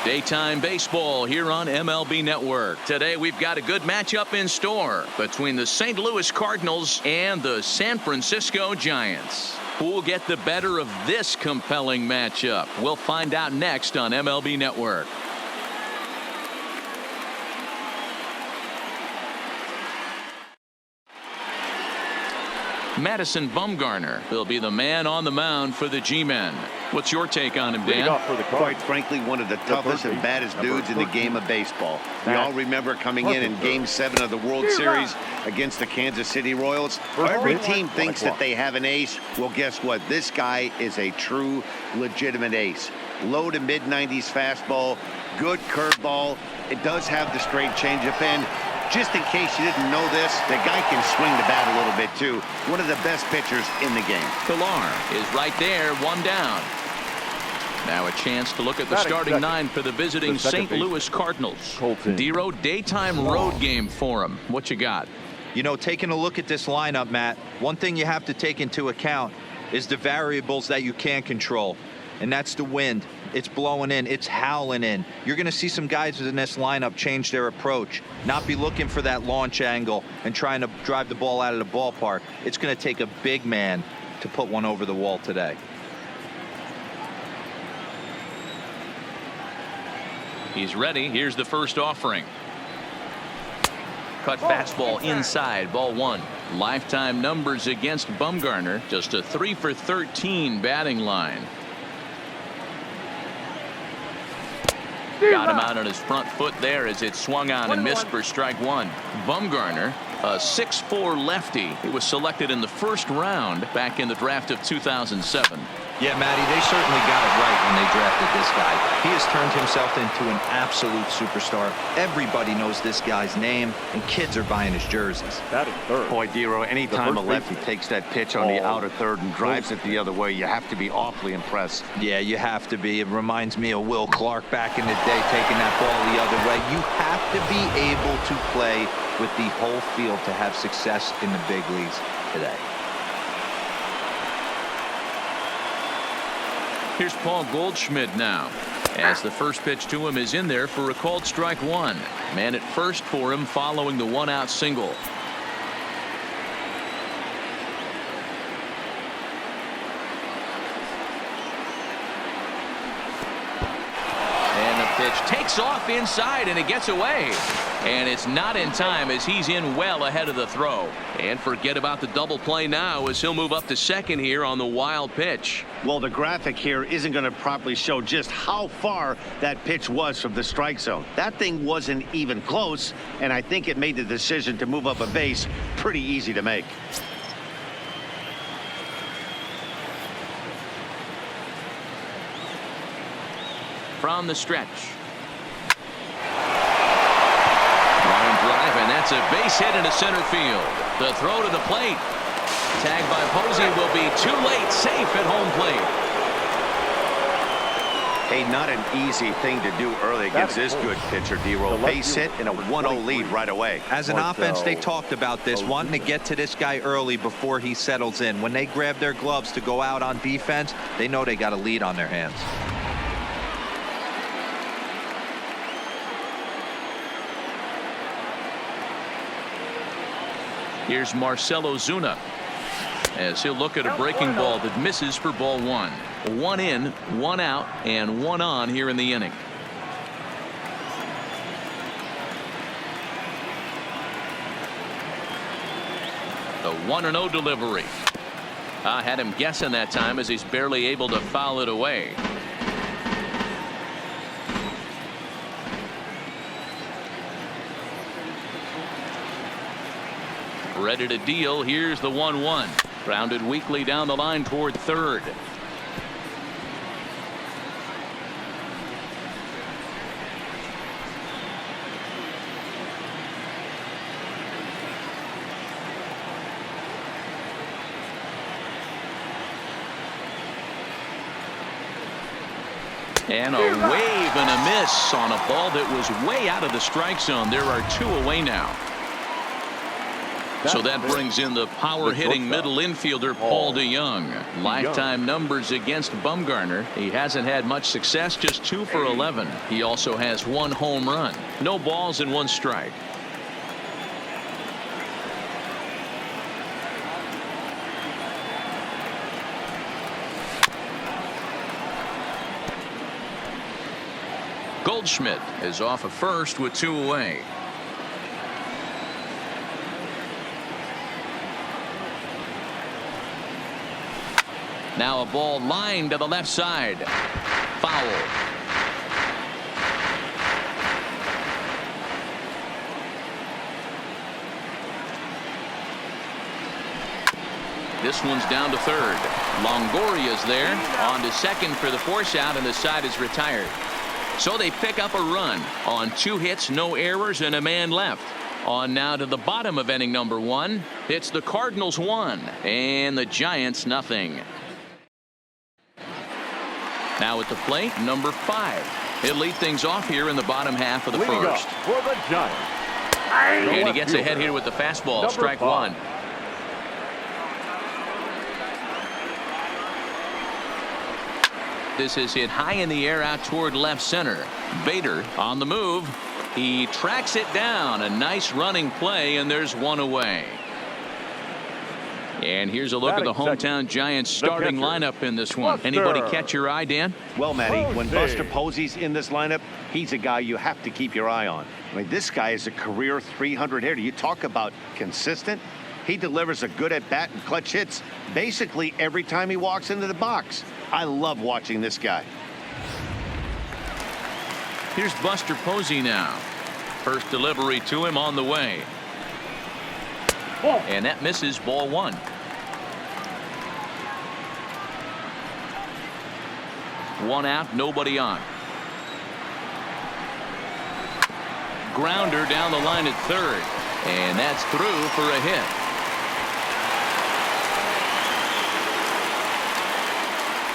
Daytime baseball here on MLB Network. Today we've got a good matchup in store between the St. Louis Cardinals and the San Francisco Giants. Who will get the better of this compelling matchup? We'll find out next on MLB Network. Madison Bumgarner will be the man on the mound for the G-men. What's your take on him, Dan? Quite frankly, one of the toughest and baddest dudes in the game of baseball. We all remember coming in Game 7 of the World Series against the Kansas City Royals. Every team thinks that they have an ace. Well, guess what? This guy is a true, legitimate ace. Low to mid-90s fastball, good curveball. It does have the straight changeup in. Just in case you didn't know this, the guy can swing the bat a little bit too. One of the best pitchers in the game. Pilar is right there, one down. Now a chance to look at the starting nine for the visiting St. Louis Cardinals. Dero, daytime road game for him. What you got? You know, taking a look at this lineup, Matt, one thing you have to take into account is the variables that you can't control. And that's the wind. It's blowing in. It's howling in. You're going to see some guys in this lineup change their approach, not be looking for that launch angle and trying to drive the ball out of the ballpark. It's going to take a big man to put one over the wall today. He's ready. Here's the first offering. Cut fastball inside, ball one. Lifetime numbers against Bumgarner, just a 3 for 13 batting line. Got him out on his front foot there as it swung on and missed for strike one. Bumgarner, a 6'4" lefty. He was selected in the first round back in the draft of 2007. Yeah, Matty, they certainly got it right when they drafted this guy. He has turned himself into an absolute superstar. Everybody knows this guy's name, and kids are buying his jerseys. That is third. Boy, Dero, anytime a lefty takes that pitch on the outer third and drives it the other way, you have to be awfully impressed. Yeah, you have to be. It reminds me of Will Clark back in the day taking that ball the other way. You have to be able to play with the whole field to have success in the big leagues today. Here's Paul Goldschmidt now, as the first pitch to him is in there for a called strike one. Man at first for him following the one-out single. And the pitch takes off inside and it gets away. And it's not in time as he's in well ahead of the throw. And forget about the double play now as he'll move up to second here on the wild pitch. Well, the graphic here isn't going to properly show just how far that pitch was from the strike zone. That thing wasn't even close, and I think it made the decision to move up a base pretty easy to make. From the stretch. And that's a base hit into center field. The throw to the plate. Tagged by Posey will be too late. Safe at home plate. Hey, not an easy thing to do early against this good pitcher, Dero. Base hit and a 1-0 lead right away. As an offense, they talked about this, wanting to get to this guy early before he settles in. When they grab their gloves to go out on defense, they know they got a lead on their hands. Here's Marcell Ozuna as he'll look at a breaking ball that misses for ball one. One in, one out, and one on here in the inning. The 1-0 delivery. Had him guessing that time as he's barely able to foul it away. Ready to deal. Here's the 1-1. Grounded weakly down the line toward third. And a wave and a miss on a ball that was way out of the strike zone. There are two away now. So that brings in the power-hitting middle infielder Paul DeJong. Lifetime numbers against Bumgarner. He hasn't had much success, just 2 for 11. He also has 1 home run. No balls and 1 strike. Goldschmidt is off of first with 2 away. Now a ball lined to the left side. Foul. This one's down to third. Longoria's there on to second for the force out, and the side is retired. So they pick up a run on 2 hits, no errors, and a man left. On now to the bottom of inning number 1. It's the Cardinals 1 and the Giants nothing. Now at the plate, number 5. He'll lead things off here in the bottom half of the first. For the Giants. And he gets ahead here with the fastball. Strike 1. This is hit high in the air out toward left center. Bader on the move. He tracks it down. A nice running play, and there's 1 away. And here's a look at the hometown Giants starting lineup in this one. Anybody catch your eye, Dan? Well, Matty, when Buster Posey's in this lineup, he's a guy you have to keep your eye on. I mean, this guy is a career 300 hitter. You talk about consistent. He delivers a good at-bat and clutch hits basically every time he walks into the box. I love watching this guy. Here's Buster Posey now. First delivery to him on the way. And that misses, ball 1. One out, nobody on. Grounder down the line at third. And that's through for a hit.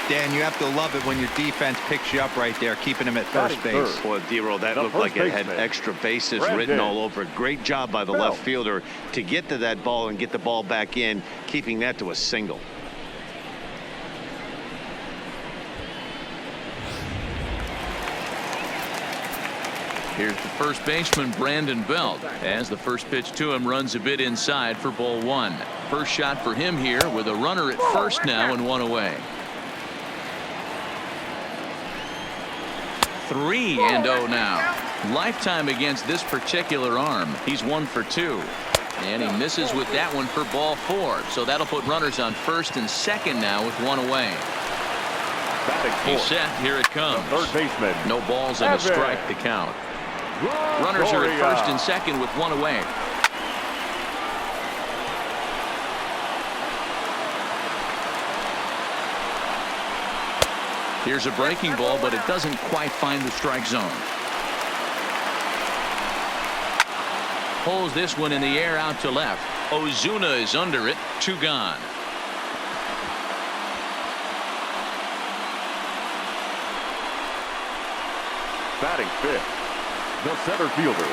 Dan, you have to love it when your defense picks you up right there, keeping him at first base. Boy, D-Roll, that looked like it had extra bases written all over it. Great job by the left fielder to get to that ball and get the ball back in, keeping that to a single. Here's the first baseman, Brandon Belt, as the first pitch to him runs a bit inside for ball 1. First shot for him here with a runner at first now and 1 away. 3-0 now. Lifetime against this particular arm. He's 1 for 2. And he misses with that one for ball 4. So that'll put runners on first and second now with 1 away. He's set. Here it comes. Third baseman. No balls and a strike to count. Runners are at first and second with 1 away. Here's a breaking ball, but it doesn't quite find the strike zone. Pulls this one in the air out to left. Ozuna is under it. 2 gone. Batting 5th, the center fielder,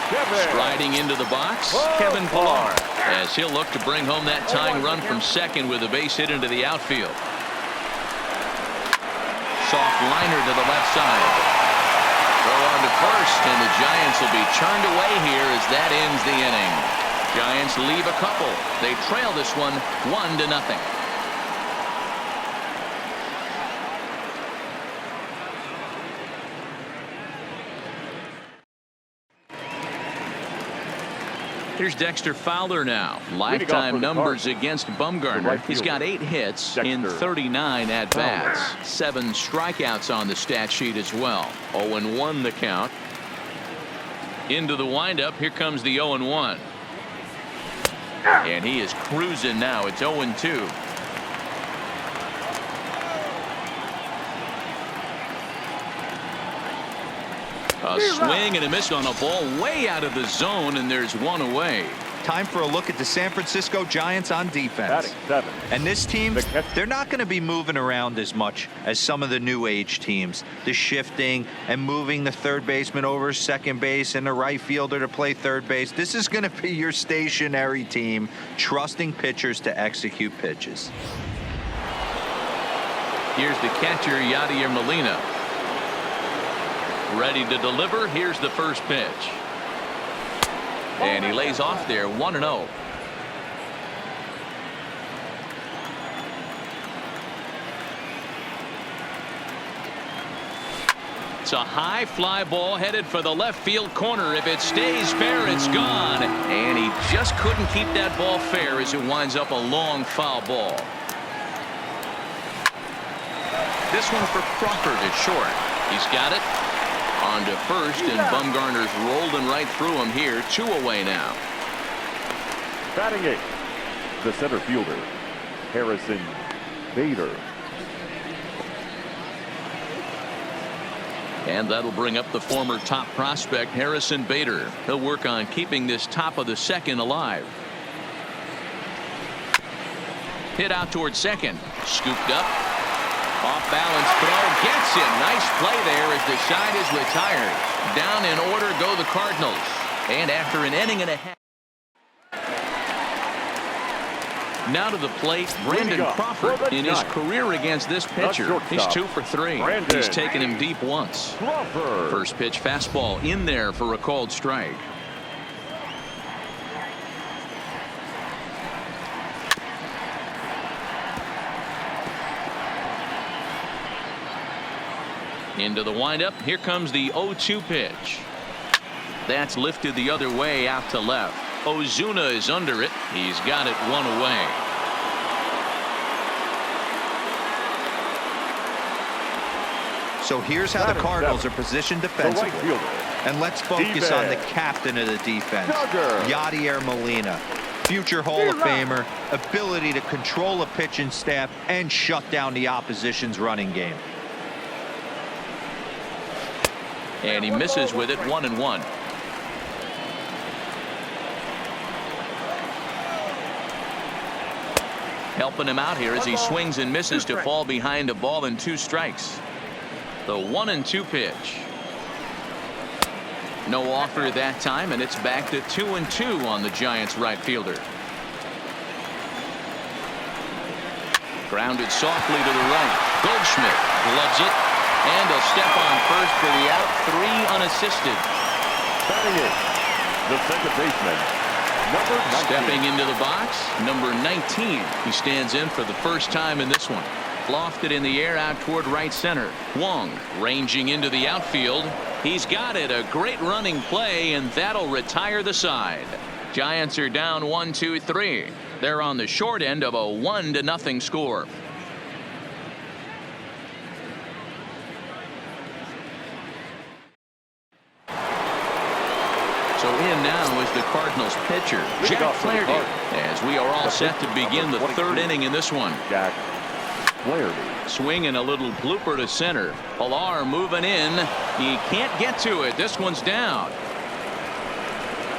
Kevin. Striding into the box, Kevin Pillar, as he'll look to bring home that tying run from second with a base hit into the outfield. Soft liner to the left side. Throw on to first, and the Giants will be turned away here as that ends the inning. Giants leave a couple. They trail this one 1-0. Here's Dexter Fowler now. Lifetime numbers against Bumgarner. He's got 8 hits in 39 at-bats. 7 strikeouts on the stat sheet as well. 0-1 the count. Into the windup. Here comes the 0-1. And he is cruising now. It's 0-2. A swing and a miss on a ball way out of the zone, and there's 1 away. time for a look at the San Francisco Giants on defense. Batting 7. And this team, they're not going to be moving around as much as some of the new age teams. The shifting and moving the third baseman over second base and the right fielder to play third base. This is going to be your stationary team, trusting pitchers to execute pitches. Here's the catcher, Yadier Molina. Ready to deliver. Here's the first pitch. And he lays off there, 1-0. It's a high fly ball headed for the left field corner. If it stays fair, it's gone. And he just couldn't keep that ball fair as it winds up a long foul ball. This one for Crawford is short. He's got it. On to first, and Bumgarner's rolling right through him here. 2 away now. Batting 8. The center fielder, Harrison Bader. And that'll bring up the former top prospect, Harrison Bader. He'll work on keeping this top of the second alive. Hit out towards second. Scooped up. Off balance throw, gets it. Nice play there as the side is retired. Down in order go the Cardinals. And after an inning and a half. Now to the plate, Brandon Crawford. In his career against this pitcher, he's 2 for 3. He's taken him deep once. First pitch fastball in there for a called strike. Into the windup. Here comes the 0-2 pitch. That's lifted the other way out to left. Ozuna is under it. He's got it 1 away. So here's how the Cardinals are positioned defensively. And let's focus on the captain of the defense, Yadier Molina. Future Hall of Famer, ability to control a pitching staff and shut down the opposition's running game. And he misses with it, 1-1. Helping him out here as he swings and misses to fall behind a ball and 2 strikes. The 1-2 pitch. No offer that time, and it's back to 2-2 on the Giants right fielder. Grounded softly to the right. Goldschmidt gloves it. And a step on first for the out. 3 unassisted. Batting 8. The second baseman, number 19. Stepping into the box, number 19. He stands in for the first time in this one. Lofted in the air out toward right center. Wong ranging into the outfield. He's got it. A great running play, and that'll retire the side. Giants are down 1-2-3. They're on the short end of a 1-0 score. So in now is the Cardinals pitcher, Jack Flaherty, as we are all set to begin the 3rd inning in this one. Jack Flaherty. Swinging a little blooper to center. Pilar moving in. He can't get to it. This one's down.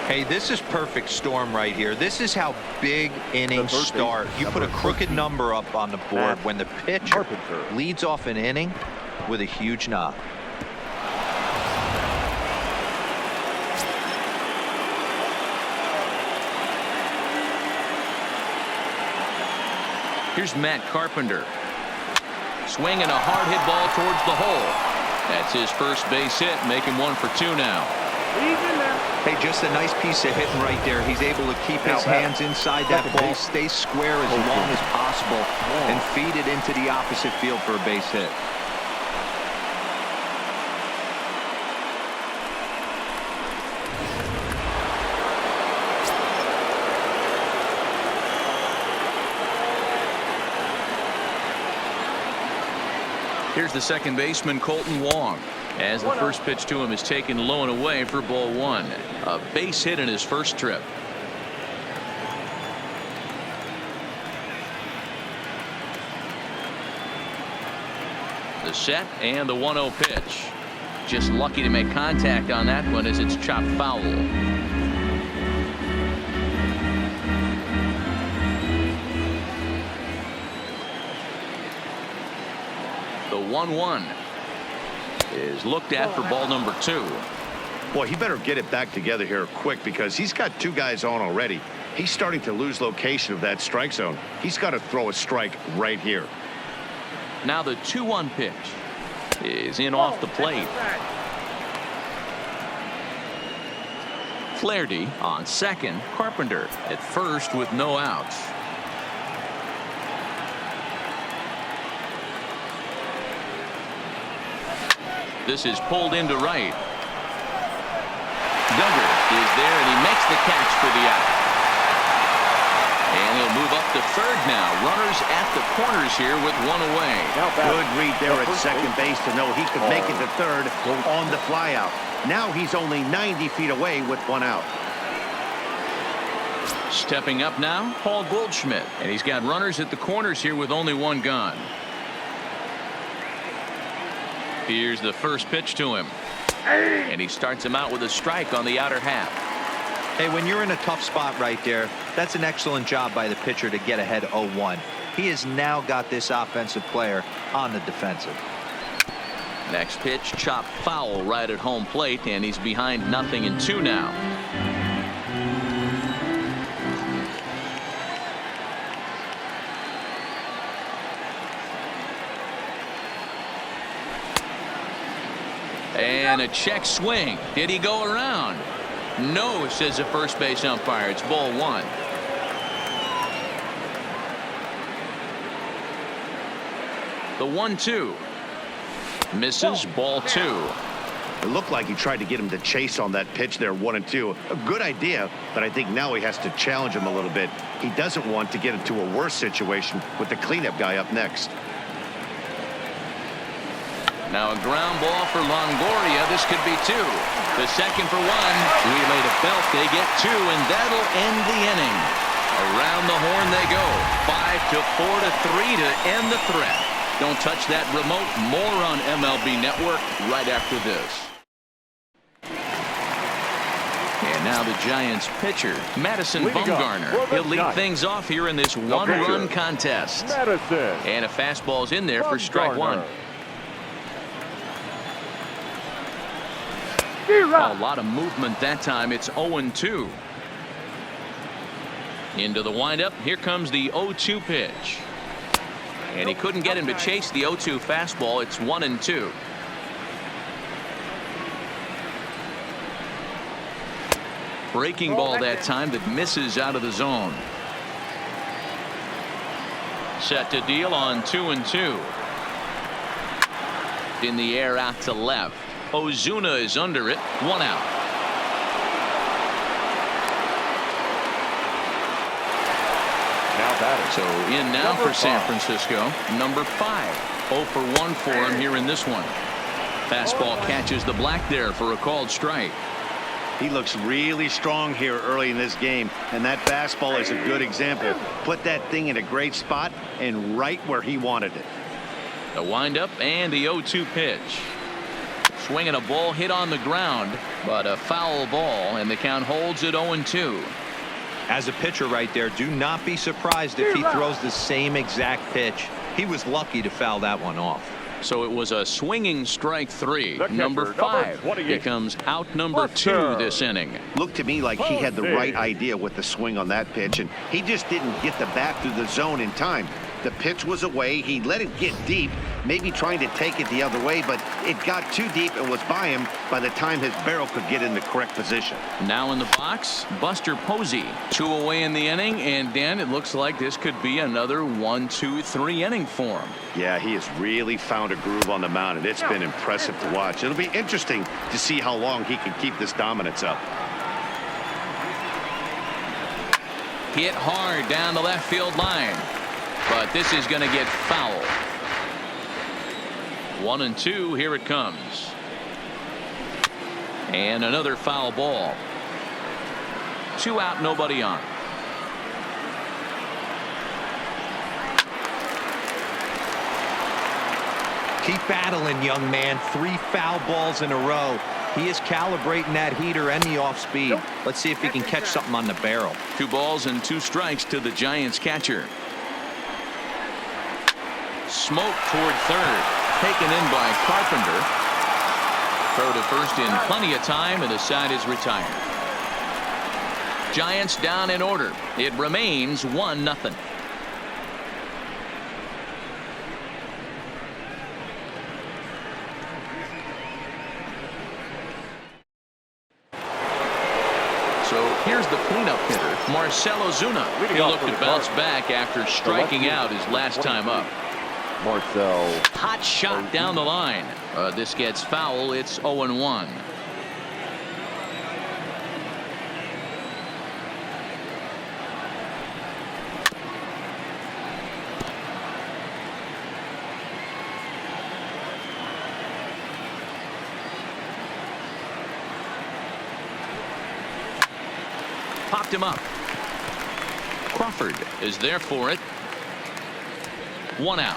Hey, this is perfect storm right here. This is how big innings start. You put a crooked number up on the board when the pitcher leads off an inning with a huge knock. Here's Matt Carpenter. Swinging a hard hit ball towards the hole. That's his first base hit, making 1 for 2 now. Hey, just a nice piece of hitting right there. He's able to keep his hands inside that ball, stay square as long as possible, and feed it into the opposite field for a base hit. Here's the second baseman, Colton Wong, as the first pitch to him is taken low and away for ball 1. A base hit in his first trip. The set and the 1-0 pitch. Just lucky to make contact on that one as it's chopped foul. The 1-1 is looked at for ball number 2. Boy, he better get it back together here quick because he's got 2 guys on already. He's starting to lose location of that strike zone. He's got to throw a strike right here. Now the 2-1 pitch is in off the plate. Flaherty on second. Carpenter at first with no outs. This is pulled into right. Duggar is there, and he makes the catch for the out. And he'll move up to third now. Runners at the corners here with 1 away. Good read there at second base to know he could make it to third on the flyout. Now he's only 90 feet away with 1 out. Stepping up now, Paul Goldschmidt. And he's got runners at the corners here with only 1 gone. Here's the first pitch to him. And he starts him out with a strike on the outer half. Hey, when you're in a tough spot right there, that's an excellent job by the pitcher to get ahead 0-1. He has now got this offensive player on the defensive. Next pitch, chopped foul right at home plate, and he's behind 0-2 now. And a check swing. Did he go around? No, says the first base umpire. It's ball 1. The 1-2 misses. Ball 2. It looked like he tried to get him to chase on that pitch there, 1-2. A good idea, but I think now he has to challenge him a little bit. He doesn't want to get into a worse situation with the cleanup guy up next. Now a ground ball for Longoria. This could be 2. The second for 1. Relay to Belt. They get 2, and that'll end the inning. Around the horn they go. 5-4-3 to end the threat. Don't touch that remote. More on MLB Network right after this. And now the Giants pitcher, Madison Bumgarner. He'll lead things off here in this 1-run contest. And a fastball's in there for strike 1. A lot of movement that time. It's 0-2. Into the windup. Here comes the 0-2 pitch. And he couldn't get him to chase the 0-2 fastball. It's 1-2. Breaking ball that time that misses out of the zone. Set to deal on 2-2. In the air out to left. Ozuna is under it. 1 out. So in now for San Francisco, number 5. 0 for 1 for him here in this one. Fastball catches the black there for a called strike. He looks really strong here early in this game, and that fastball is a good example. Put that thing in a great spot and right where he wanted it. The windup and the 0-2 pitch. Swinging a ball hit on the ground, but a foul ball, and the count holds at 0-2. As a pitcher right there, do not be surprised if he throws the same exact pitch. He was lucky to foul that one off. So it was a swinging strike 3. Number 5 becomes out number 2 this inning. Looked to me like he had the right idea with the swing on that pitch, and he just didn't get the bat through the zone in time. The pitch was away. He let it get deep, maybe trying to take it the other way, but it got too deep and was by him by the time his barrel could get in the correct position. Now in the box, Buster Posey. 2 away in the inning, and Dan, it looks like this could be another 1-2-3 inning for him. Yeah, he has really found a groove on the mound, and it's been impressive to watch. It'll be interesting to see how long he can keep this dominance up. Hit hard down the left field line. But this is going to get foul. 1-2. Here it comes. And another foul ball. 2 out, nobody on. Keep battling, young man. 3 foul balls in a row. He is calibrating that heater and the off speed. Let's see if he can catch something on the barrel. 2 balls and 2 strikes to the Giants catcher. Smoke toward third. taken in by Carpenter. Throw to first in plenty of time, and the side is retired. Giants down in order. It remains 1-0. So here's the cleanup hitter, Marcell Ozuna. He'll look to bounce back after striking out his last time up. Marcell. Hot shot down the line. This gets foul. It's 0-1. Popped him up. Crawford is there for it. 1 out.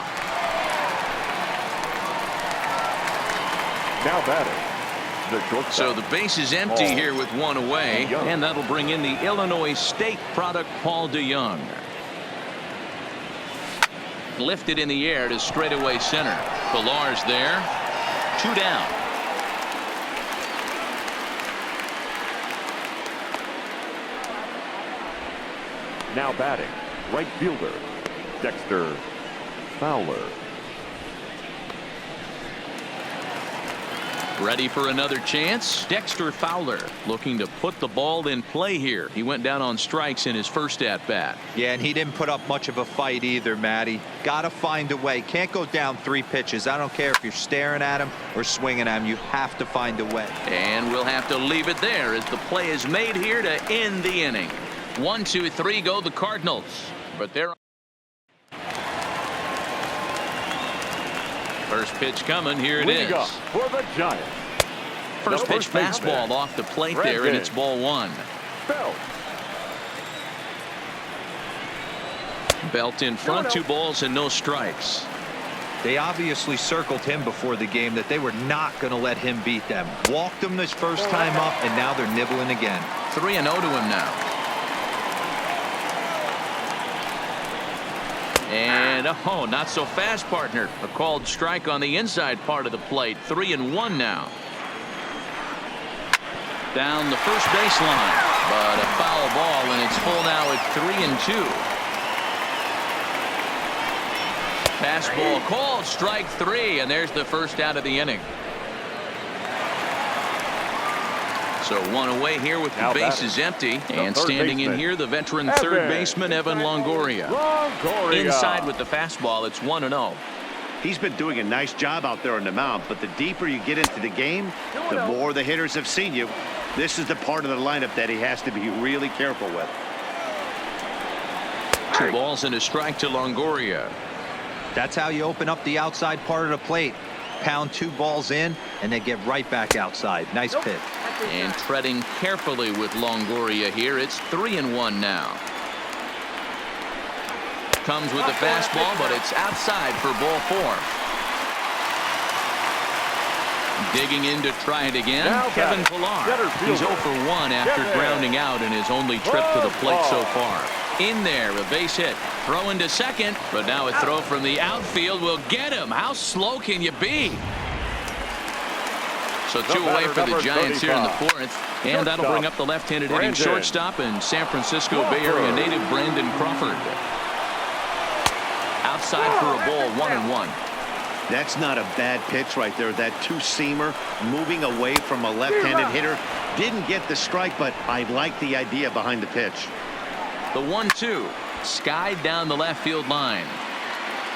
Now batting, the shortstop. So the base is empty here with 1 away, and that'll bring in the Illinois State product, Paul DeYoung. Lifted in the air to straightaway center. Pilar's there. 2 down. Now batting, right fielder, Dexter Fowler. Ready for another chance. Dexter Fowler looking to put the ball in play here. He went down on strikes in his first at bat. Yeah, and he didn't put up much of a fight either, Matty. Gotta find a way. Can't go down 3 pitches. I don't care if you're staring at him or swinging at him. You have to find a way. And we'll have to leave it there as the play is made here to end the inning. 1, 2, 3 go the Cardinals. But they're first pitch coming. Here it is. For the Giants. First pitch fastball off the plate there, and it's ball 1. Belt in front, 2 balls and no strikes. They obviously circled him before the game that they were not going to let him beat them. Walked him this first time up, and now they're nibbling again. 3-0 to him now. And oh, not so fast, partner. A called strike on the inside part of the plate. 3-1 now. Down the first baseline, but a foul ball, and it's full now at 3-2. Fastball called, strike 3, and there's the first out of the inning. So 1 away here with the bases empty, and standing in here the veteran third baseman Evan Longoria. Inside with the fastball, it's 1-0. He's been doing a nice job out there on the mound, but the deeper you get into the game, the more the hitters have seen you. This is the part of the lineup that he has to be really careful with. 2 balls and a strike to Longoria. That's how you open up the outside part of the plate. Pound 2 balls in, and they get right back outside. Nice pitch. And treading carefully with Longoria here. It's 3-1 now. Comes with the fastball, but it's outside for ball 4. Digging in to try it again, Kevin Pilar. He's 0 for 1 after grounding out in his only trip to the plate so far. In there, a base hit. Throw into second, but now a throw from the outfield will get him. How slow can you be? So 2 away for the Giants here in the 4th, and that'll bring up the left-handed hitting shortstop and San Francisco Bay Area native Brandon Crawford. Outside for a ball, 1-1. That's not a bad pitch right there. That 2-seamer moving away from a left-handed hitter. Didn't get the strike, but I like the idea behind the pitch. The 1-2 skied down the left field line,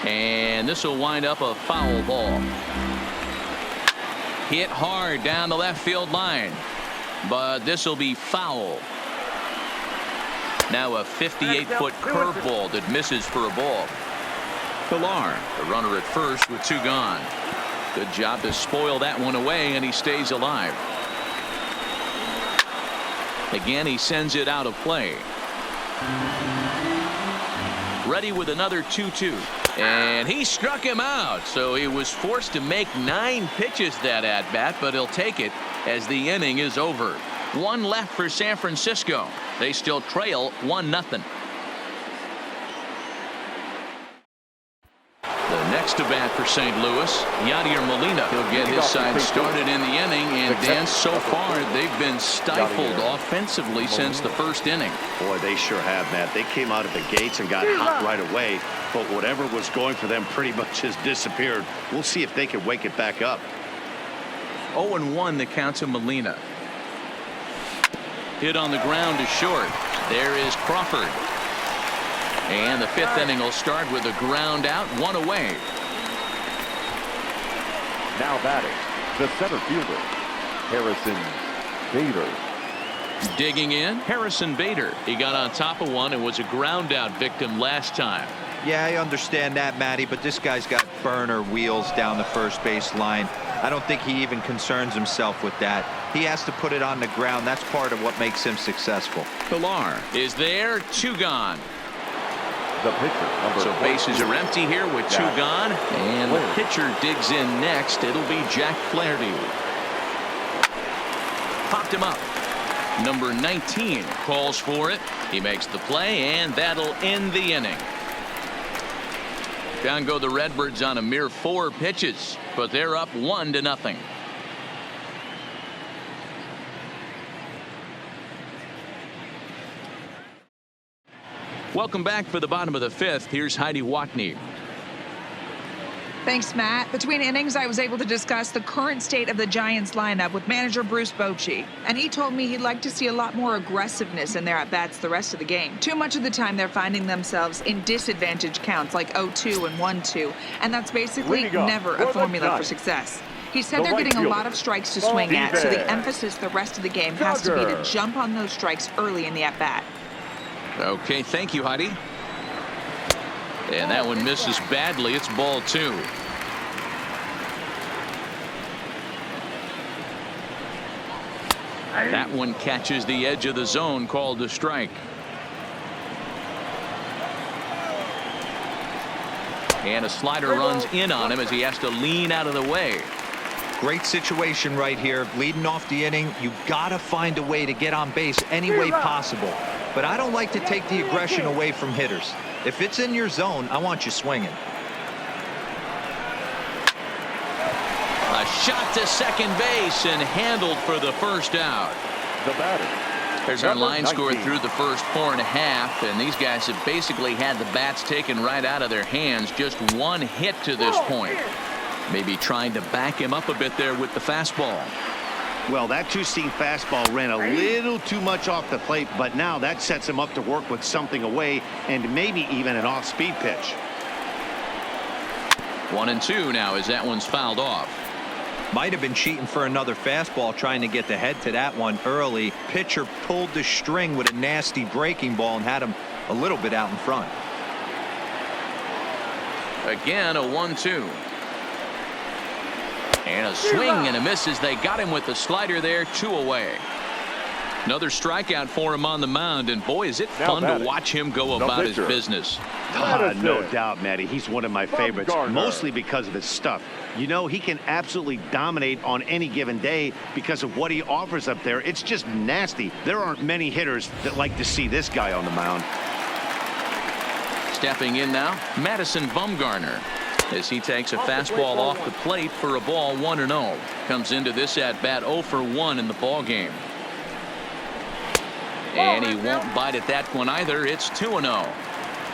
and this will wind up a foul ball. Hit hard down the left field line, but this will be foul. Now a 58-foot curveball that misses for a ball. Pilar, the runner at first with 2 gone. Good job to spoil that one away, and he stays alive. Again, he sends it out of play. Ready with another 2-2, and he struck him out, so he was forced to make 9 pitches that at bat, but he'll take it as the inning is over. 1 left for San Francisco. They still trail 1-0. The next to bat for St. Louis. Yadier Molina. He'll get his side started in the inning. And Dan, so far, they've been stifled offensively since the first inning. Boy, they sure have, Matt. They came out of the gates and got hot right away. But whatever was going for them pretty much has disappeared. We'll see if they can wake it back up. 0-1 the count to Molina. Hit on the ground to short. There is Crawford. And the fifth inning will start with a ground out, one away. Now batting, the center fielder, Harrison Bader. Digging in, Harrison Bader. He got on top of one and was a ground out victim last time. Yeah, I understand that, Matty, but this guy's got burner wheels down the first base line. I don't think he even concerns himself with that. He has to put it on the ground. That's part of what makes him successful. Pilar is there, 2 gone. The pitcher, number So bases are empty here with 2 gone. And the pitcher digs in next. It'll be Jack Flaherty. Popped him up. Number 19 calls for it. He makes the play, and that'll end the inning. Down go the Redbirds on a mere 4 pitches, but they're up 1-0. Welcome back for the bottom of the 5th. Here's Heidi Watney. Thanks, Matt. Between innings, I was able to discuss the current state of the Giants lineup with manager Bruce Bochy, and he told me he'd like to see a lot more aggressiveness in their at-bats the rest of the game. Too much of the time, they're finding themselves in disadvantage counts like 0-2 and 1-2, and that's basically never a formula for success. He said they're getting a lot of strikes to swing at, so the emphasis the rest of the game has to be to jump on those strikes early in the at-bat. Okay, thank you, Heidi. And that one misses badly. It's ball 2. That one catches the edge of the zone, called a strike. And a slider runs in on him as he has to lean out of the way. Great situation right here. Leading off the inning, you got to find a way to get on base any way possible. But I don't like to take the aggression away from hitters. If it's in your zone, I want you swinging. A shot to second base and handled for the first out. The batter. There's our line score through the first 4.5, and these guys have basically had the bats taken right out of their hands. Just 1 hit to this point. Maybe trying to back him up a bit there with the fastball. Well, that 2-seam fastball ran a little too much off the plate, but now that sets him up to work with something away and maybe even an off-speed pitch. 1-2 now as that one's fouled off. Might have been cheating for another fastball, trying to get the head to that one early. Pitcher pulled the string with a nasty breaking ball and had him a little bit out in front. Again, a 1-2. And a swing and a miss as they got him with the slider there, 2 away. Another strikeout for him on the mound, and boy, is it fun to watch him go about his business. No doubt, Matty. He's one of my favorites, mostly because of his stuff. You know, he can absolutely dominate on any given day because of what he offers up there. It's just nasty. There aren't many hitters that like to see this guy on the mound. Stepping in now, Madison Bumgarner, as he takes a fastball off the plate for a ball 1-0. Comes into this at bat 0 for 1 in the ball game. And he won't bite at that one either. It's 2-0.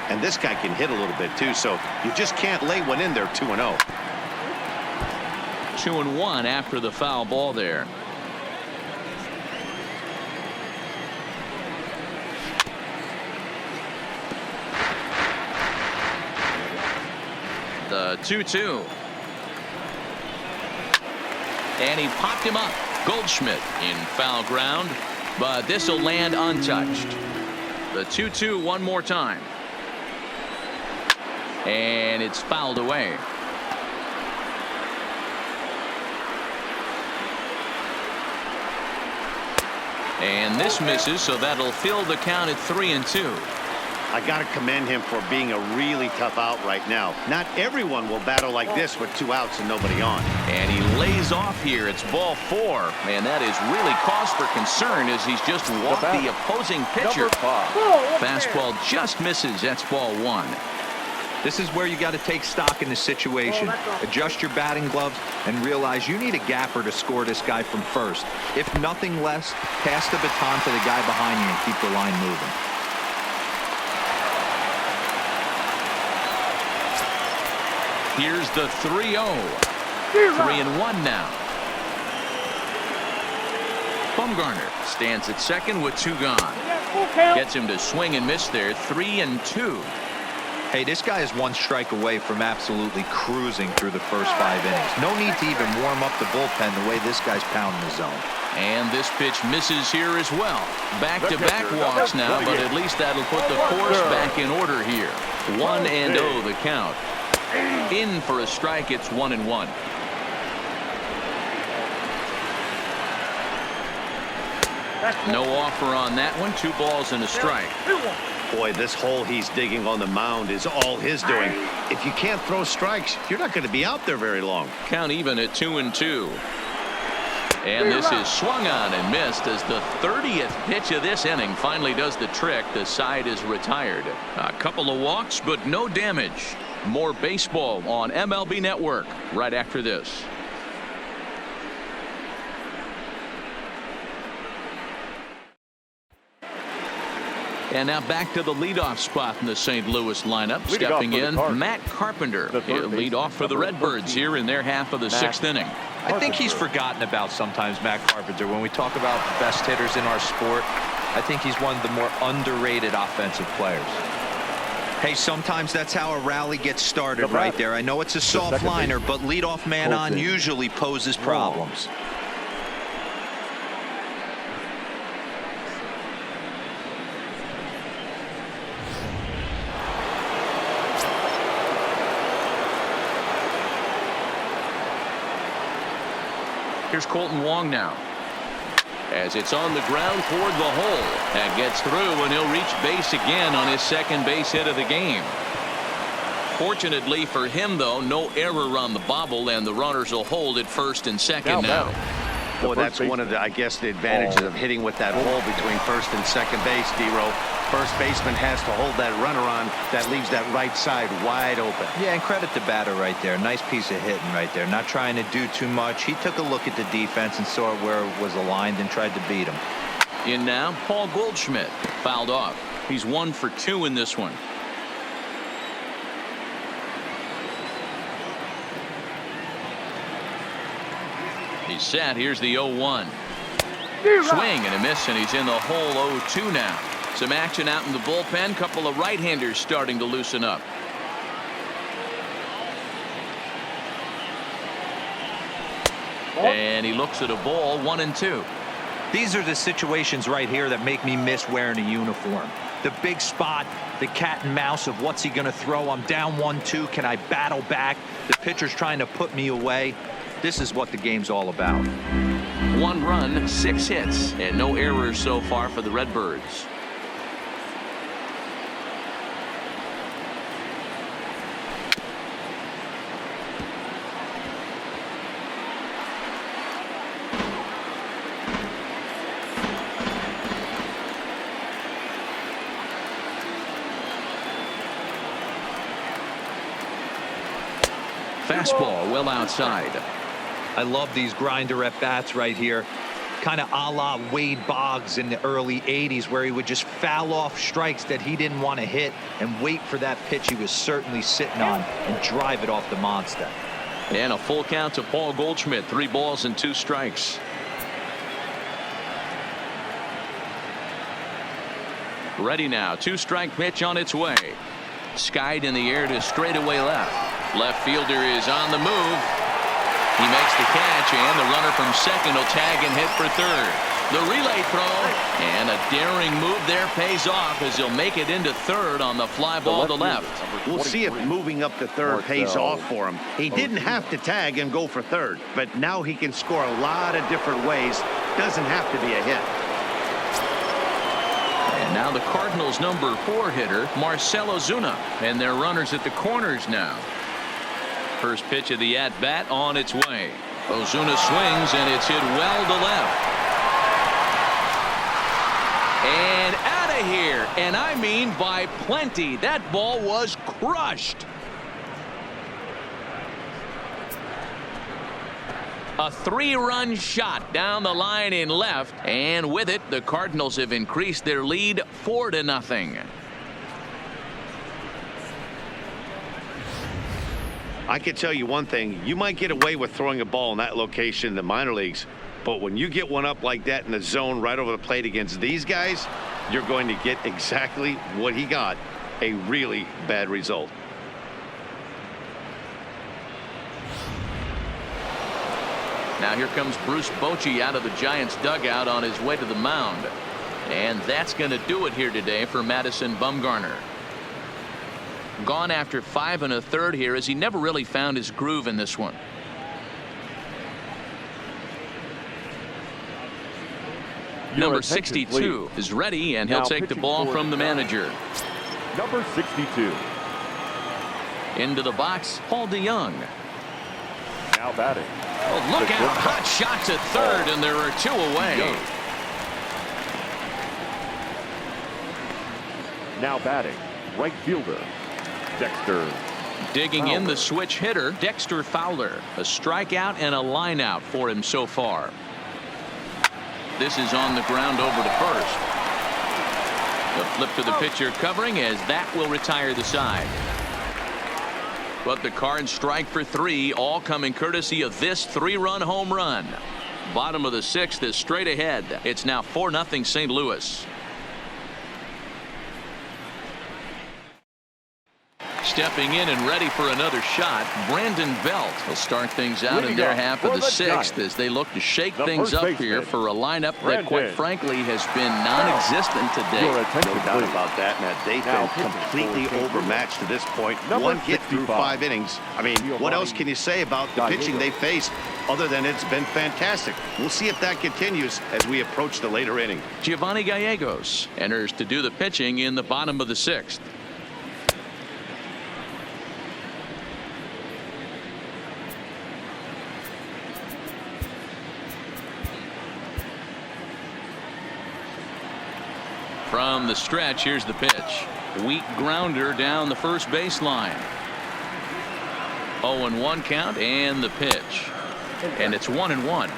And this guy can hit a little bit too, so you just can't lay one in there. 2-0. 2-1 after the foul ball there. The 2-2. And he popped him up. Goldschmidt in foul ground, but this will land untouched. The 2-2 one more time. And it's fouled away. And this misses, so that'll fill the count at 3-2. I got to commend him for being a really tough out right now. Not everyone will battle like this with 2 outs and nobody on. And he lays off here. It's ball 4. And that is really cause for concern as he's just walked the opposing pitcher. Fastball just misses. That's ball 1. This is where you got to take stock in the situation. Adjust your batting gloves and realize you need a gapper to score this guy from first. If nothing less, pass the baton to the guy behind you and keep the line moving. Here's the 3-0. 3-1 now. Bumgarner stands at second with 2 gone. Gets him to swing and miss there. 3-2. Hey, this guy is 1 strike away from absolutely cruising through the first 5 innings. No need to even warm up the bullpen the way this guy's pounding the zone. And this pitch misses here as well. Back-to-back walks now, but at least that'll put the course back in order here. 1-0 the count. In for a strike, it's 1-1. No offer on that one. 2 balls and a strike. Boy, this hole he's digging on the mound is all his doing. If you can't throw strikes, you're not going to be out there very long. Count even at 2-2. And this is swung on and missed as the 30th pitch of this inning finally does the trick. The side is retired. A couple of walks, but no damage. More baseball on MLB Network right after this. And now back to the leadoff spot in the St. Louis lineup. Stepping in, Matt Carpenter. He'll lead off for the Redbirds here in their half of the 6th inning. I think he's forgotten about sometimes, Matt Carpenter. When we talk about the best hitters in our sport, I think he's one of the more underrated offensive players. Hey, sometimes that's how a rally gets started right there. I know it's a soft liner, but leadoff man on usually poses problems. Here's Colton Wong now. As it's on the ground toward the hole. That gets through, and he'll reach base again on his 2nd base hit of the game. Fortunately for him, though, no error on the bobble, and the runners will hold at 1st and 2nd now. Boy, that's one of the, I guess, the advantages of hitting with that hole between 1st and 2nd base, D-Row. First baseman has to hold that runner on. That leaves that right side wide open. Yeah, and credit the batter right there. Nice piece of hitting right there. Not trying to do too much. He took a look at the defense and saw where it was aligned and tried to beat him. In now, Paul Goldschmidt. Fouled off. He's 1 for 2 in this one. He's set. Here's the 0-1. Swing and a miss, and he's in the hole. 0-2 now. Some action out in the bullpen. Couple of right-handers starting to loosen up. And he looks at a ball. 1-2. These are the situations right here that make me miss wearing a uniform. The big spot, the cat and mouse of what's he going to throw. I'm down 1-2. Can I battle back? The pitcher's trying to put me away. This is what the game's all about. 1 run, 6 hits, and no errors so far for the Redbirds. Fastball well outside. I love these grinder at bats right here. Kind of a la Wade Boggs in the early 80s, where he would just foul off strikes that he didn't want to hit and wait for that pitch he was certainly sitting on and drive it off the monster. And a full count to Paul Goldschmidt. 3 balls and 2 strikes. Ready now. 2-strike pitch on its way. Skied in the air to straightaway left. Left fielder is on the move. He makes the catch, and the runner from second will tag and hit for third. The relay throw, and a daring move there pays off as he'll make it into third on the fly ball to left. We'll see if moving up to third pays off for him. He didn't have to tag and go for third, but now he can score a lot of different ways. Doesn't have to be a hit. And now the Cardinals' number 4 hitter, Marcell Ozuna, and their runners at the corners now. First pitch of the at-bat on its way. Ozuna swings, and it's hit well to left. And out of here, and I mean by plenty. That ball was Rushed. A 3-run shot down the line in left, and with it, the Cardinals have increased their lead 4-0. I can tell you one thing. You might get away with throwing a ball in that location in the minor leagues, but when you get one up like that in the zone right over the plate against these guys, you're going to get exactly what he got, a really bad result. Now here comes Bruce Bochy out of the Giants dugout on his way to the mound. And that's going to do it here today for Madison Bumgarner. Gone after 5 1/3 here, as he never really found his groove in this one. Number 62 is ready, and he'll take the ball from the manager. Number 62. Into the box, Paul DeYoung. Now batting. Oh, look out. Hot shot to third, and there are 2 away. Now batting, right fielder, Dexter. Digging in the switch hitter, Dexter Fowler. A strikeout and a line out for him so far. This is on the ground over to first. The flip to the pitcher covering, as that will retire the side. But the Cards strike for 3, all coming courtesy of this 3-run home run. Bottom of the 6th is straight ahead. It's now 4-0 St. Louis. Stepping in and ready for another shot, Brandon Belt will start things out in their half of the 6th as they look to shake things up here for a lineup that, quite frankly, has been non-existent today. No doubt about that, Matt. They've been completely overmatched to this point. 1 hit through 5 innings. I mean, what else can you say about the pitching they faced other than it's been fantastic? We'll see if that continues as we approach the later inning. Giovanni Gallegos enters to do the pitching in the bottom of the 6th. From the stretch, here's the pitch. Weak grounder down the first baseline. 0-1 count, and the pitch. And it's 1-1.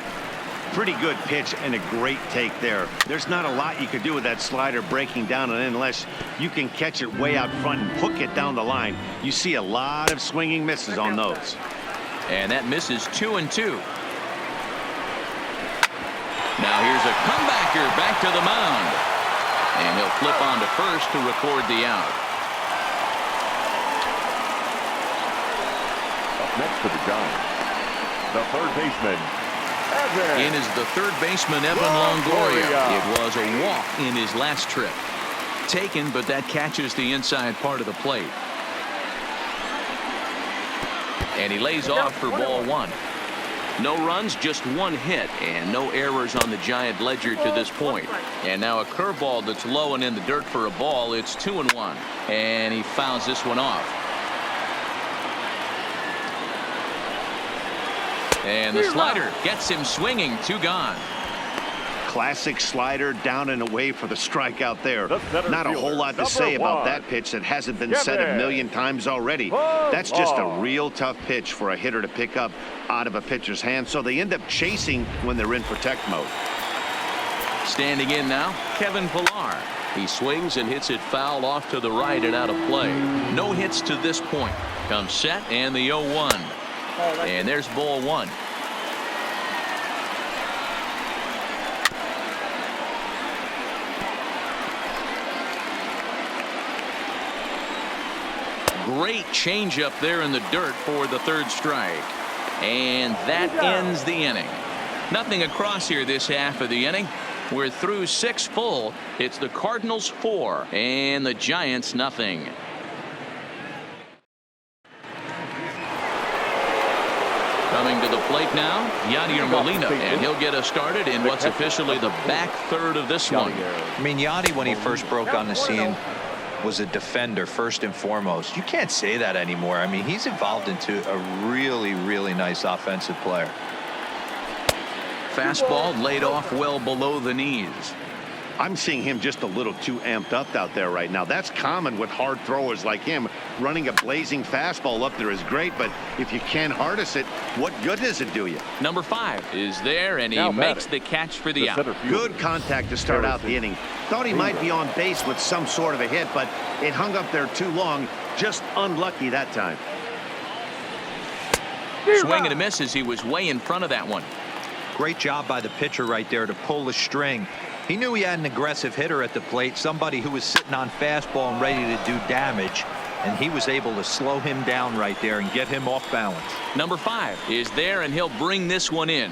Pretty good pitch and a great take there. There's not a lot you could do with that slider breaking down and in unless you can catch it way out front and hook it down the line. You see a lot of swinging misses on those. And that misses 2-2. Now here's a comebacker back to the mound. And he'll flip on to first to record the out. Up next for the Giants, the third baseman, Evan. In is the third baseman, Evan Longoria. It was a walk in his last trip. Taken, but that catches the inside part of the plate. And he lays off for ball 1. No runs, just 1 hit, and no errors on the Giant ledger to this point. And now a curveball that's low and in the dirt for a ball. It's 2-1, and he fouls this one off. And the slider gets him swinging. 2 gone. Classic slider down and away for the strikeout there. Not a whole lot to say about that pitch that hasn't been said a million times already. That's just a real tough pitch for a hitter to pick up out of a pitcher's hand, so they end up chasing when they're in protect mode. Standing in now, Kevin Pillar. He swings and hits it foul off to the right and out of play. No hits to this point. Comes set and the 0-1. And there's ball 1. Great changeup there in the dirt for the 3rd strike. And that ends the inning. Nothing across here this half of the inning. We're through 6 full. It's the Cardinals 4 and the Giants nothing. Coming to the plate now, Yadier Molina, and he'll get us started in what's officially the back third of this one. I mean, Yadi, when he first broke on the scene, was a defender first and foremost. You can't say that anymore. I mean, he's evolved into a really, really nice offensive player. Fastball laid off well below the knees. I'm seeing him just a little too amped up out there right now. That's common with hard throwers like him. Running a blazing fastball up there is great, but if you can't harness it, what good does it do you? Number 5 is there, and he makes the catch for the out. Good contact to start out the inning. Thought he might be on base with some sort of a hit, but it hung up there too long. Just unlucky that time. Swing and a miss as he was way in front of that one. Great job by the pitcher right there to pull the string. He knew he had an aggressive hitter at the plate, somebody who was sitting on fastball and ready to do damage, and he was able to slow him down right there and get him off balance. Number 5 is there, and he'll bring this one in.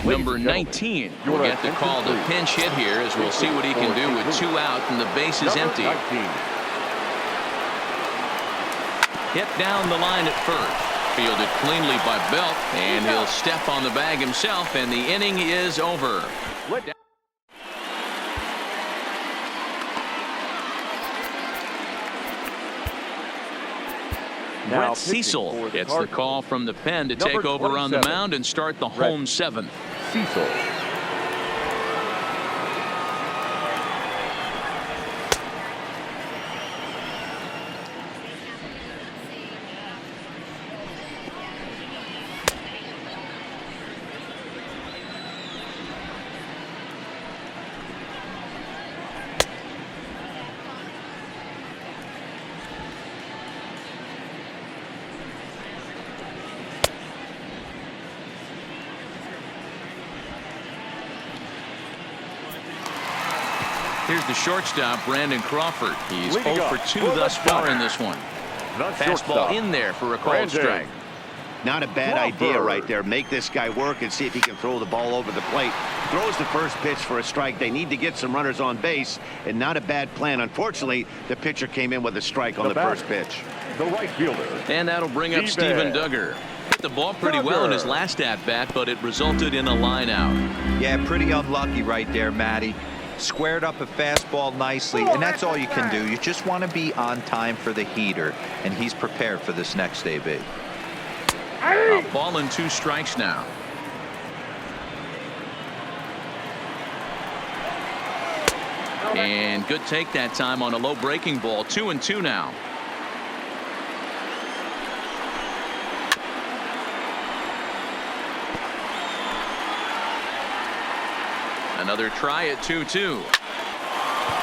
Number 19 will get the call to pinch hit here, as we'll see what he can do with 2 out and the base is empty. Hit down the line at first. Fielded cleanly by Belt, and he'll step on the bag himself, and the inning is over. Brett Cecil gets the call from the pen to take over on the mound and start the home 7th. Cecil. Here's the shortstop, Brandon Crawford. He's 0 for 2 thus far in this one. Fastball in there for a called strike. Not a bad idea right there. Make this guy work and see if he can throw the ball over the plate. Throws the first pitch for a strike. They need to get some runners on base, and not a bad plan. Unfortunately, the pitcher came in with a strike on the first pitch. The right fielder. And that'll bring up Steven Duggar. Hit the ball pretty well in his last at-bat, but it resulted in a line out. Yeah, pretty unlucky right there, Matty. Squared up a fastball nicely, and that's all you can do. You just want to be on time for the heater, and he's prepared for this next AB. A ball and 2 strikes now. And good take that time on a low breaking ball. 2-2 now. Another try at 2-2.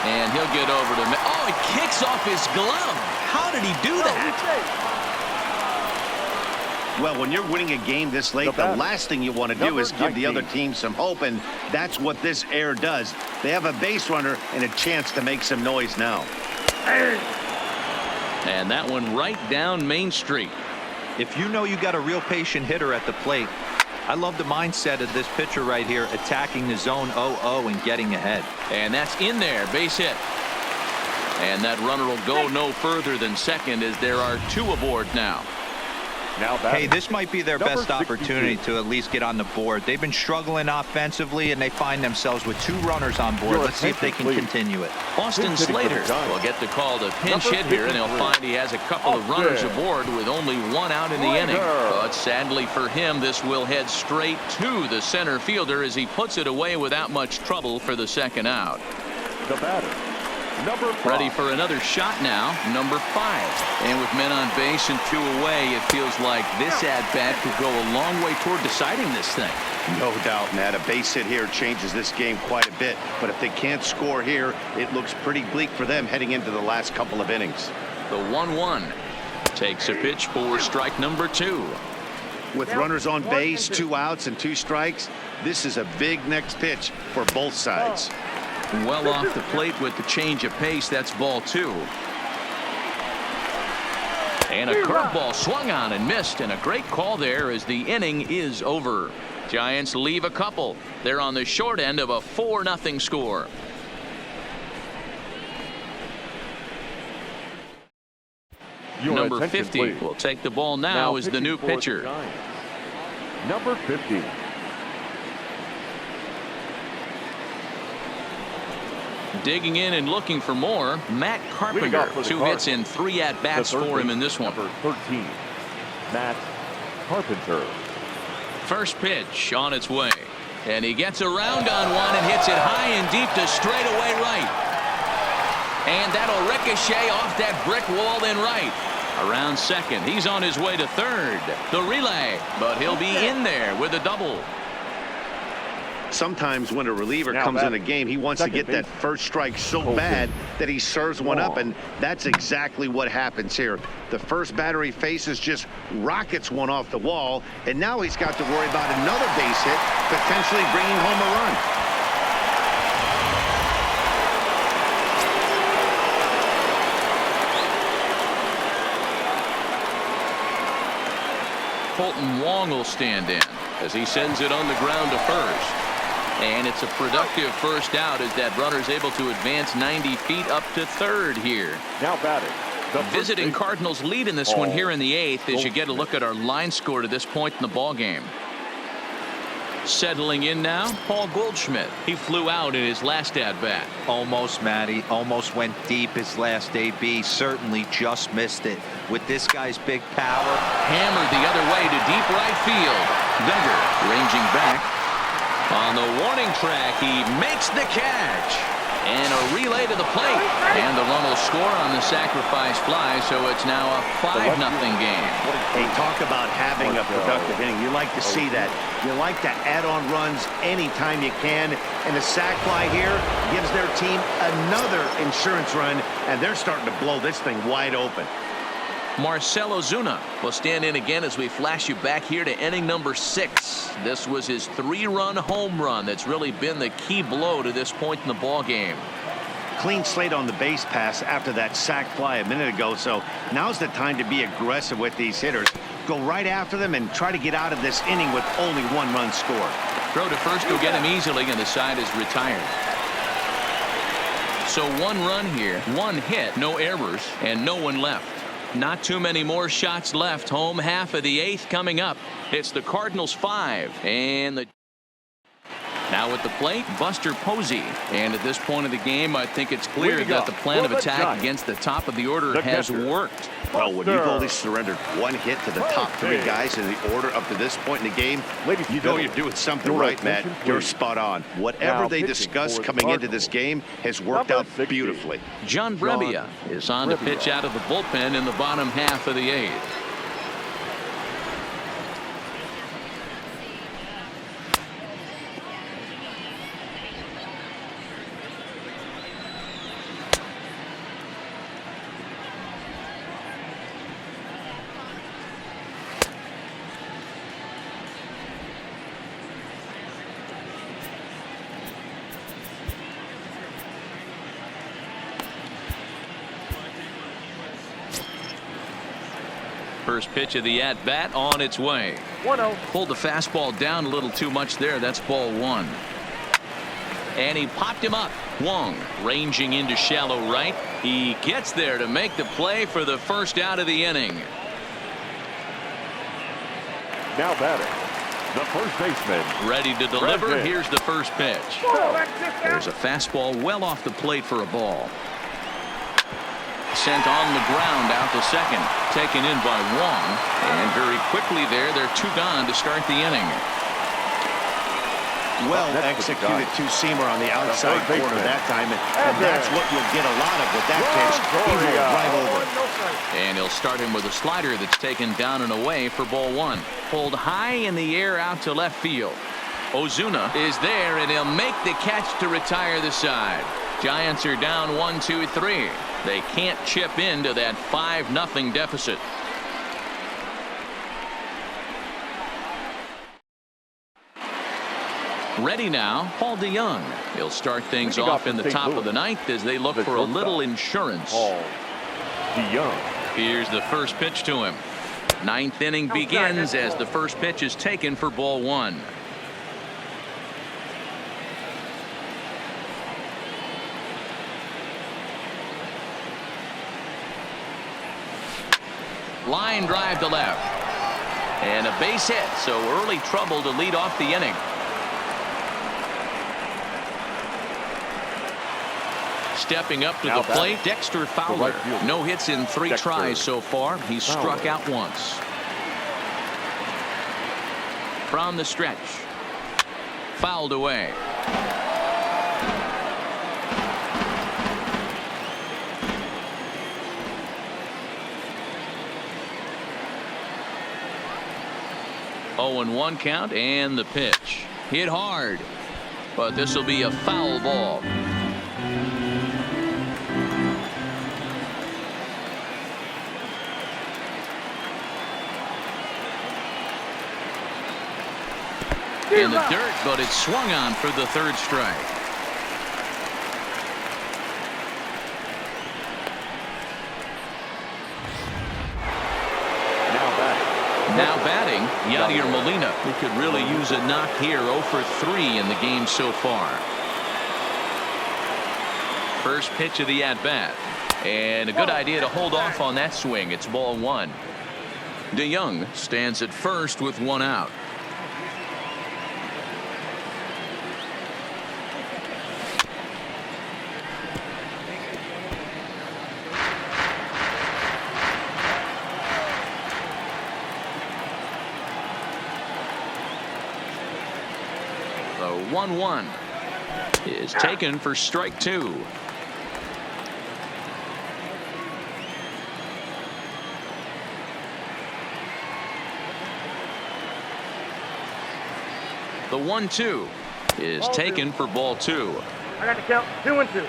And he'll get over to... Oh, he kicks off his glove. How did he do that? Well, when you're winning a game this late, the last thing you want to do is give the other team some hope, and that's what this error does. They have a base runner and a chance to make some noise now. And that one right down Main Street. If you know you got a real patient hitter at the plate, I love the mindset of this pitcher right here, attacking the zone 0-0 and getting ahead. And that's in there, base hit. And that runner will go no further than second, as there are 2 aboard now. Hey, this might be their best opportunity to at least get on the board. They've been struggling offensively, and they find themselves with 2 runners on board. Let's see if they can continue it. Austin Slater will get the call to pinch hit here, and he'll find he has a couple of runners aboard with only 1 out in the inning. But sadly for him, this will head straight to the center fielder as he puts it away without much trouble for the 2nd out. The batter, number 5. Ready for another shot now, number 5. And with men on base and 2 away, it feels like this at-bat could go a long way toward deciding this thing. No doubt, Matt. A base hit here changes this game quite a bit. But if they can't score here, it looks pretty bleak for them heading into the last couple of innings. The 1-1 takes a pitch for strike number 2. With runners on base, 2 outs and 2 strikes, this is a big next pitch for both sides. Well off the plate with the change of pace. That's ball 2. And a curveball swung on and missed, and a great call there as the inning is over. Giants leave a couple. They're on the short end of a 4-0 score. Number 50 will take the ball now as the new pitcher. Number 50. Digging in and looking for more, Matt Carpenter. 2 hits and 3 at-bats for him in this one. Number 13, Matt Carpenter. First pitch on its way. And he gets around on one and hits it high and deep to straightaway right. And that'll ricochet off that brick wall in right. Around second. He's on his way to third. The relay. But he'll be in there with a double. Sometimes when a reliever comes in a game, he wants to get that first strike so bad that he serves one up, and that's exactly what happens here. The first batter he faces just rockets one off the wall, and now he's got to worry about another base hit, potentially bringing home a run. Colton Wong will stand in as he sends it on the ground to first. And it's a productive first out as that runner's able to advance 90 feet up to third here. Now batting. Visiting Cardinals lead in this one here in the 8th as you get a look at our line score to this point in the ball game. Settling in now, Paul Goldschmidt. He flew out in his last at-bat. Almost, Matty. Almost went deep his last AB. Certainly just missed it. With this guy's big power. Hammered the other way to deep right field. Duggar ranging back. On the warning track, he makes the catch. And a relay to the plate. And the run will score on the sacrifice fly, so it's now a 5-0 game. Hey, talk about having a productive inning. You like to see that. You like to add on runs anytime you can. And the sac fly here gives their team another insurance run, and they're starting to blow this thing wide open. Marcell Ozuna will stand in again as we flash you back here to inning number 6. This was his 3-run home run that's really been the key blow to this point in the ball game. Clean slate on the base pass after that sac fly a minute ago, so now's the time to be aggressive with these hitters. Go right after them and try to get out of this inning with only 1 run scored. Throw to first will get him easily, and the side is retired. So 1 run here, 1 hit, no errors, and no one left. Not too many more shots left. Home half of the 8th coming up. It's the Cardinals 5 and now at the plate, Buster Posey. And at this point of the game, I think it's clear that the plan of attack against the top of the order has worked. Well, when you've only surrendered 1 hit to the top 3 guys in the order up to this point in the game, you know you're doing something right, Matt. You're spot on. Whatever they discussed coming into this game has worked out beautifully. John Brebbia is on to pitch out of the bullpen in the bottom half of the 8th. First pitch of the at-bat on its way. 1-0. Pulled the fastball down a little too much there. That's ball 1. And he popped him up. Wong ranging into shallow right. He gets there to make the play for the first out of the inning. Now batting. The first baseman. Ready to deliver. Here's the first pitch. There's a fastball well off the plate for a ball. Sent on the ground out to second. Taken in by Wong. And very quickly there, they're 2 gone to start the inning. Well executed 2-seamer on the outside corner that time. And that's what you'll get a lot of with that pitch. He rolled right over it. And he'll start him with a slider that's taken down and away for ball 1. Pulled high in the air out to left field. Ozuna is there, and he'll make the catch to retire the side. Giants are down 1-2-3. They can't chip into that 5-0 deficit. Ready now, Paul DeYoung. He'll start things off in the top of the 9th as they look for a little insurance. Paul DeYoung. Here's the first pitch to him. 9th inning begins as the first pitch is taken for ball 1. Line drive to left. And a base hit, so early trouble to lead off the inning. stepping up to Now the plate, batting, Dexter Fowler. right fielder, No hits in 3 Dexter tries so far. He's struck Fowler. out once. From the stretch. Fouled away. Oh, and 1 count, and the pitch. Hit hard, but this will be a foul ball. In the dirt, but it's swung on for the 3rd strike. Now batting, Yadier Molina. He could really use a knock here. 0 for 3 in the game so far. First pitch of the at-bat. And a good idea to hold off on that swing. It's ball 1. DeYoung stands at first with 1 out. The 1-1 is taken for strike 2. The 1-2 is taken for ball 2. I got to count 2 and 2.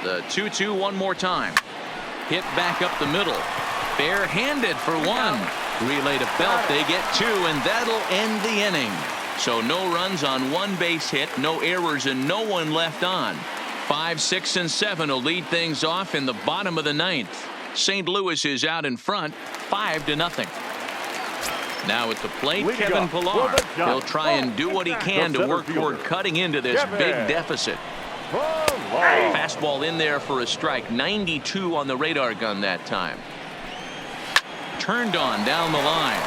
The 2-2 one more time. Hit back up the middle. Barehanded for 1. Relay to Belt. They get 2, and that'll end the inning. So no runs on 1 base hit, no errors, and no one left on. 5, 6, and 7 will lead things off in the bottom of the 9th. St. Louis is out in front, 5-0. Now at the plate, Kevin Pillar. He'll try and do what he can to work toward cutting into this big deficit. Fastball in there for a strike. 92 on the radar gun that time. Turned on down the line.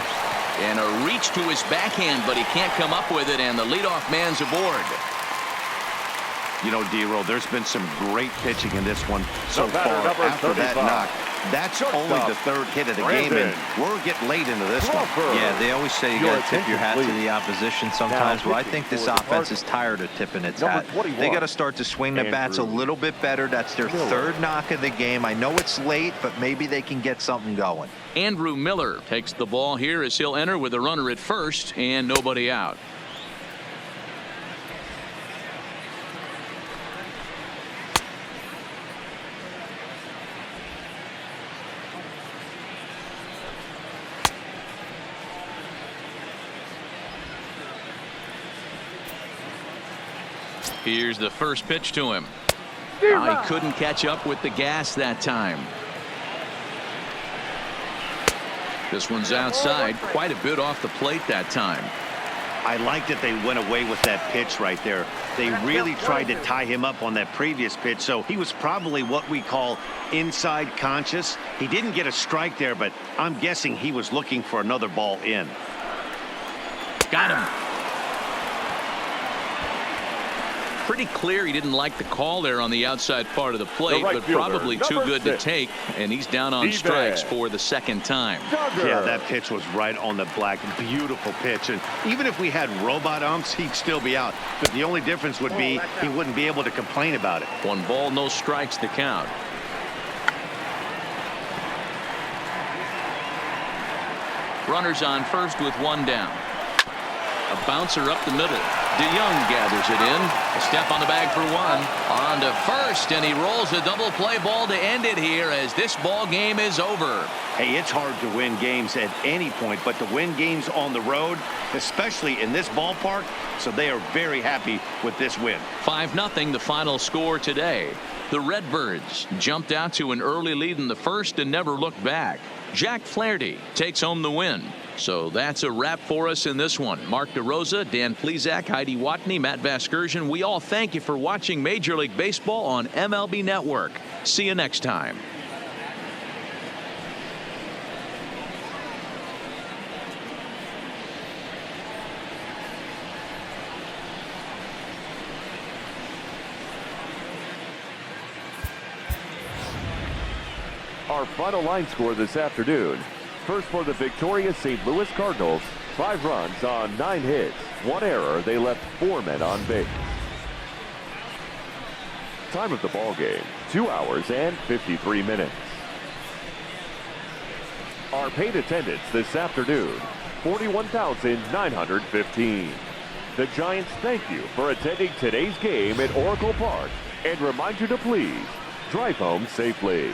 And a reach to his backhand, but he can't come up with it, and the leadoff man's aboard. You know, D-Roll, there's been some great pitching in this one so batter, far number after that 35. knock. That's only the 3rd hit of the game, and we're getting late into this one. Yeah, they always say you Your got to tip your hat to attention, the opposition sometimes. Now Well, I pitching think this for the offense is Cardinals. tired of tipping its Number hat. 21, They got to start to swing the bats a Andrew little bit better. That's their Miller. 3rd knock of the game. I know it's late, but maybe they can get something going. Andrew Miller takes the ball here as he'll enter with a runner at first and nobody out. Here's the first pitch to him. He couldn't catch up with the gas that time. This one's outside, quite a bit off the plate that time. I like that they went away with that pitch right there. They really tried to tie him up on that previous pitch, so he was probably what we call inside conscious. He didn't get a strike there, but I'm guessing he was looking for another ball in. Got him. Pretty clear he didn't like the call there on the outside part of the plate, right but fielder, probably too number good to 6. take, and he's down on Diaz. strikes for the 2nd time. Yeah, that pitch was right on the black. Beautiful pitch. And even if we had robot umps, he'd still be out. But the only difference would be he wouldn't be able to complain about it. 1 ball, no strikes to count. Runners on first with 1 down. A bouncer up the middle. DeYoung gathers it in. A step on the bag for 1. On to first, and he rolls a double play ball to end it here as this ball game is over. Hey, it's hard to win games at any point, but to win games on the road, especially in this ballpark, so they are very happy with this win. 5-0 the final score today. The Redbirds jumped out to an early lead in the first and never looked back. Jack Flaherty takes home the win. So that's a wrap for us in this one. Mark DeRosa, Dan Plesac, Heidi Watney, Matt Vasgersian. We all thank you for watching Major League Baseball on MLB Network. See you next time. Our final line score this afternoon. First for the victorious St. Louis Cardinals, 5 runs on 9 hits, 1 error. They left 4 men on base. Time of the ball game, 2 hours and 53 minutes. Our paid attendance this afternoon, 41,915. The Giants thank you for attending today's game at Oracle Park and remind you to please drive home safely.